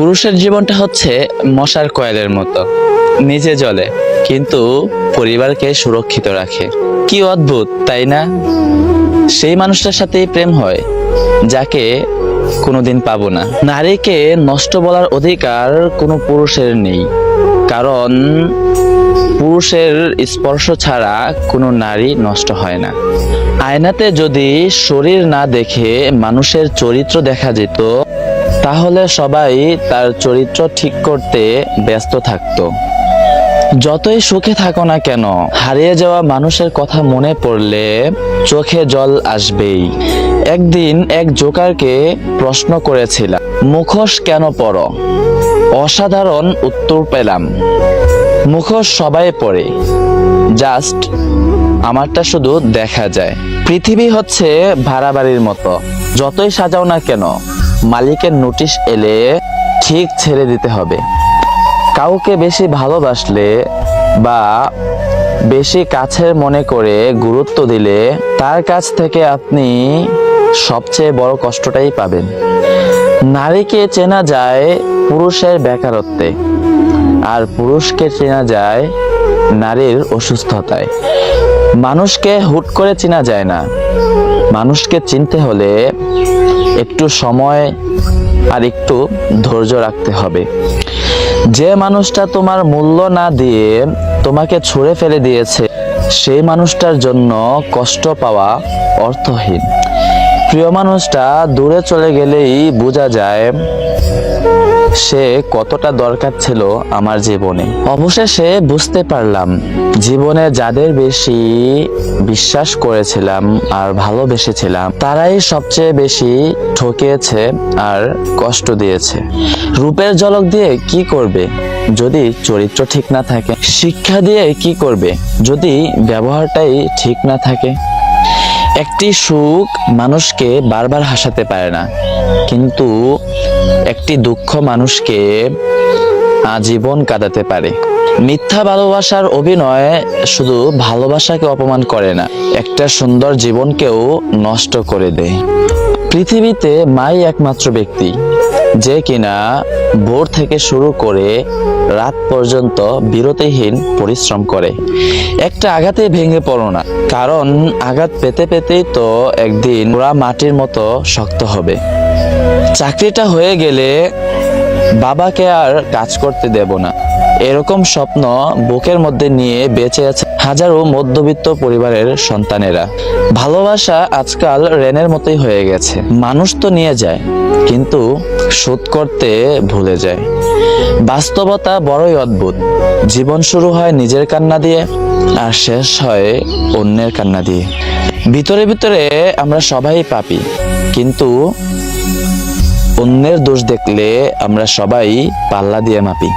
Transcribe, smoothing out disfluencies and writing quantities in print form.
পুরুষের জীবনটা হচ্ছে মশার কয়েলের মতো, নিজে জ্বলে কিন্তু পরিবারকে সুরক্ষিত রাখে। কি অদ্ভুত তাই না? সেই মানুষটার সাথেই প্রেম হয় যাকে কোনোদিন পাবো না। নারীকে নষ্ট বলার অধিকার কোনো পুরুষের নেই, কারণ পুরুষের স্পর্শ ছাড়া কোনো নারী নষ্ট হয় না। আয়নাতে যদি শরীর না দেখে মানুষের চরিত্র দেখা যেত, তাহলে সবাই তার চরিত্র ঠিক করতে ব্যস্ত থাকতো। যতই সুখে থাকো না কেন, হারিয়ে যাওয়া মানুষের কথা মনে পড়লে চোখে জল আসবেই। একদিন এক জোকারকে প্রশ্ন করেছিলাম, মুখোশ কেন পরো? অসাধারণ উত্তর পেলাম, মুখোশ সবাই পরে, জাস্ট আমারটা শুধু দেখা যায়। পৃথিবী হচ্ছে ভাড়া বাড়ির মতো, যতই সাজাও না কেন মালিকের নোটিশ এলে ঠিক ছেড়ে দিতে হবে। কাউকে বেশি ভালোবাসলে বা বেশি কাছের মনে করে গুরুত্ব দিলে তার কাছ থেকে আপনি সবচেয়ে বড় কষ্টটাই পাবেন। নারীকে চেনা যায় পুরুষের বেকারত্বে, আর পুরুষকে চেনা যায় নারীর অসুস্থতায়। মানুষকে হুট করে চেনা যায় না, মানুষকে চিনতে হলে একটু সময় আর একটু ধৈর্য রাখতে হবে। যে মানুষটা তোমার মূল্য না দিয়ে তোমাকে ছুঁড়ে ফেলে দিয়েছে, সেই মানুষটার জন্য কষ্ট পাওয়া অর্থহীন। প্রিয় মানুষটা দূরে চলে গেলেই বোঝা যায় সে কতটা দরকার ছিল আমার জীবনে। অবশেষে বুঝতে পারলাম, জীবনে যাদের বেশি বিশ্বাস করেছিলাম আর ভালোবেসেছিলাম, তারাই সবচেয়ে বেশি ঠকিয়েছে আর কষ্ট দিয়েছে। রূপের ঝলক দিয়ে কি করবে যদি চরিত্র ঠিক না থাকে? শিক্ষা দিয়ে কি করবে যদি ব্যবহারটাই ঠিক না থাকে? একটি সুখ মানুষকে বারবার হাসাতে পারে না, কিন্তু একটি দুঃখ মানুষকে আজীবন কাঁদাতে পারে। মিথ্যা ভালোবাসার অভিনয় শুধু ভালোবাসাকে অপমান করে না, একটা সুন্দর জীবনকেও নষ্ট করে দেয়। পৃথিবীতে মাই একমাত্র ব্যক্তি যে কিনা ভোর থেকে শুরু করে রাত পর্যন্ত বিরতিহীন পরিশ্রম করে। একটা আঘাতে ভেঙে পড়ো না, কারণ আঘাত পেতে পেতেই তো একদিন ওরা মাটির মতো শক্ত হবে। চাকরিটা হয়ে গেলে বাবাকে আর কাজ করতে দেব না, এরকম স্বপ্ন বুকের মধ্যে নিয়ে বেঁচে আছে হাজারো মধ্যবিত্ত পরিবারের সন্তানেরা। ভালোবাসা আজকাল রেনের মতোই হয়ে গেছে, মানুষ তো নিয়ে যায় কিন্তু শোধ করতে ভুলে যায়। বাস্তবতা বড়ই অদ্ভুত, জীবন শুরু হয় নিজের কান্না দিয়ে আর শেষ হয় অন্যের কান্না দিয়ে। ভিতরে ভিতরে আমরা সবাই পাপী, কিন্তু অন্যের দোষ দেখলে আমরা সবাই পাল্লা দিয়ে মাপি।